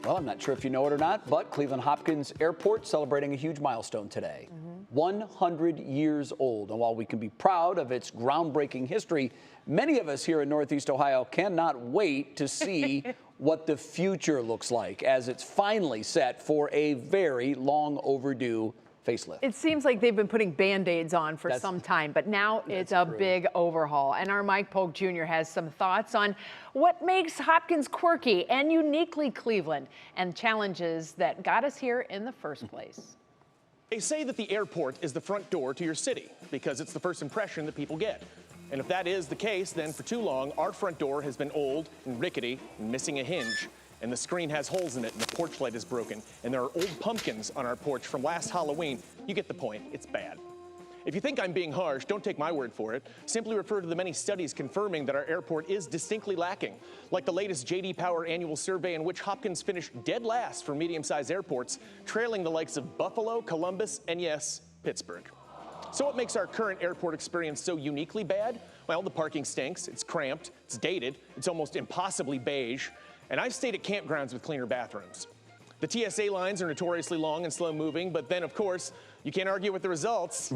Well, I'm not sure if you know it or not, but Cleveland Hopkins Airport celebrating a huge milestone today. 100 years old. And while we can be proud of its groundbreaking history, many of us here in Northeast Ohio cannot wait to see what the future looks like as it's finally set for a very long overdue facelift. It seems like they've been putting Band-Aids on for some time, but now it's a big overhaul. And our Mike-Polk-Jr. has some thoughts on what makes Hopkins quirky and uniquely Cleveland and challenges that got us here in the first place. They say that the airport is the front door to your city because it's the first impression that people get. And if that is the case, then for too long, our front door has been old and rickety and missing a hinge. And the screen has holes in it and the porch light is broken. And there are old pumpkins on our porch from last Halloween. You get the point, it's bad. If you think I'm being harsh, don't take my word for it. Simply refer to the many studies confirming that our airport is distinctly lacking, like the latest J.D. Power annual survey in which Hopkins finished dead last for medium-sized airports, trailing the likes of Buffalo, Columbus, and yes, Pittsburgh. So what makes our current airport experience so uniquely bad? Well, the parking stinks, it's cramped, it's dated, it's almost impossibly beige, and I've stayed at campgrounds with cleaner bathrooms. The TSA lines are notoriously long and slow moving, but then, of course, you can't argue with the results.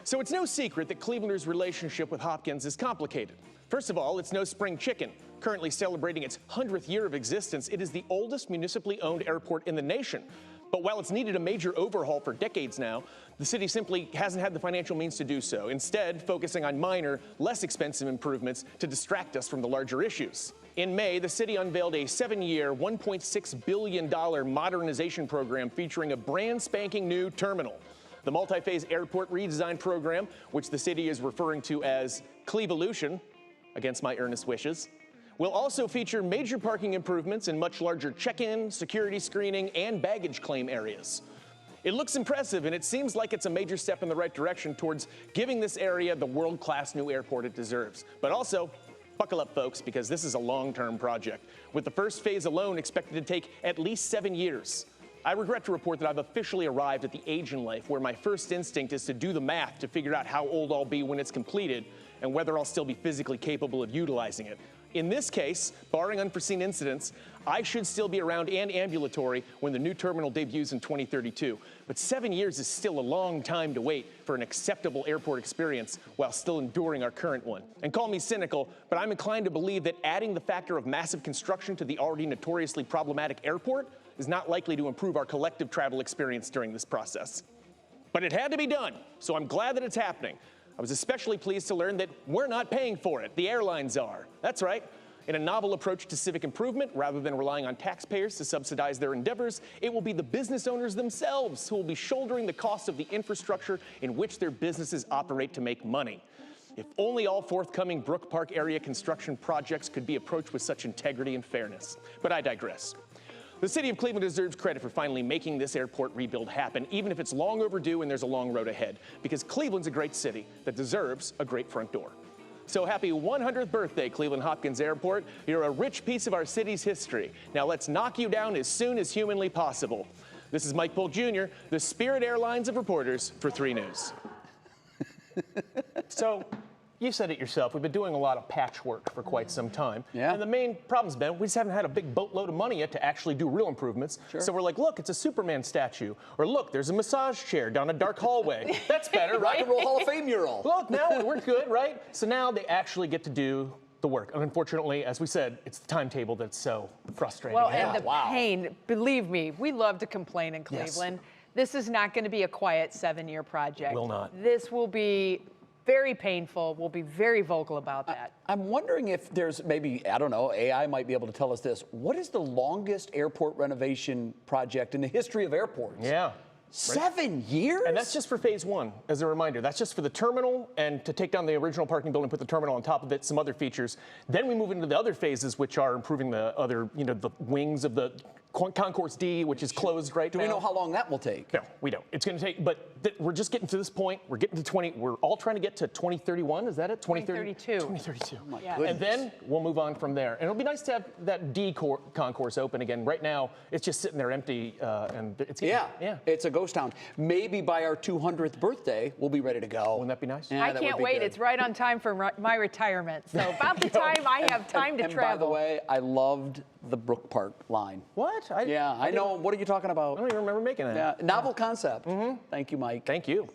So it's no secret that Clevelanders' relationship with Hopkins is complicated. First of all, it's no spring chicken. Currently celebrating its 100th year of existence, it is the oldest municipally owned airport in the nation. But while it's needed a major overhaul for decades now, the city simply hasn't had the financial means to do so, instead focusing on minor, less expensive improvements to distract us from the larger issues. In May, the city unveiled a 7-year, $1.6 billion modernization program featuring a brand spanking new terminal. The multi-phase airport redesign program, which the city is referring to as Clevolution, against my earnest wishes, will also feature major parking improvements in much larger check-in, security screening, and baggage claim areas. It looks impressive, and it seems like it's a major step in the right direction towards giving this area the world-class new airport it deserves. But also, buckle up, folks, because this is a long-term project, with the first phase alone expected to take at least 7 years. I regret to report that I've officially arrived at the age in life where my first instinct is to do the math to figure out how old I'll be when it's completed and whether I'll still be physically capable of utilizing it. In this case, barring unforeseen incidents, I should still be around and ambulatory when the new terminal debuts in 2032. But 7 years is still a long time to wait for an acceptable airport experience while still enduring our current one. And call me cynical, but I'm inclined to believe that adding the factor of massive construction to the already notoriously problematic airport is not likely to improve our collective travel experience during this process. But it had to be done, so I'm glad that it's happening. I was especially pleased to learn that we're not paying for it, the airlines are. That's right. In a novel approach to civic improvement, rather than relying on taxpayers to subsidize their endeavors, it will be the business owners themselves who will be shouldering the cost of the infrastructure in which their businesses operate to make money. If only all forthcoming Brook Park area construction projects could be approached with such integrity and fairness. But I digress. The city of Cleveland deserves credit for finally making this airport rebuild happen, even if it's long overdue and there's a long road ahead, because Cleveland's a great city that deserves a great front door. So happy 100th birthday, Cleveland Hopkins Airport. You're a rich piece of our city's history. Now let's knock you down as soon as humanly possible. This is Mike-Polk-Jr., the Spirit Airlines of reporters for 3 News. So, you said it yourself, we've been doing a lot of patchwork for quite some time. Yeah. And the main problem's been we just haven't had a big boatload of money yet to actually do real improvements. Sure. So we're like, look, it's a Superman statue. Or look, there's a massage chair down a dark hallway. That's better, right? Rock and Roll Hall of Fame mural. Look, now we're good, right? So now they actually get to do the work. And unfortunately, as we said, it's the timetable that's so frustrating. Well, and the pain, believe me, we love to complain in Cleveland. Yes. This is not going to be a quiet 7-year project. Will not. This will be very painful. We'll be very vocal about that. I'm wondering if there's maybe, I don't know, AI might be able to tell us this. What is the longest airport renovation project in the history of airports? Yeah. 7 years? And that's just for phase 1, as a reminder. That's just for the terminal and to take down the original parking building, put the terminal on top of it, some other features. Then we move into the other phases, which are improving the other, the wings of the Concourse D, which is closed right now. Do we know how long that will take? No, we don't. It's going to take, but we're just getting to this point. We're getting to 20. We're all trying to get to 2031. Is that it? 2032. 2032. Oh my goodness. And then we'll move on from there. And it'll be nice to have that D concourse open again. Right now, it's just sitting there empty, and it's Yeah, it's a ghost town. Maybe by our 200th birthday, we'll be ready to go. Wouldn't that be nice? Yeah, I that can't would be wait. good. It's right on time for my retirement. So about the time I have time to and travel. by the way, I loved the Brook Park line. What? Yeah, I know. What are you talking about? I don't even remember making that. Yeah, novel concept. Thank you, Mike. Thank you.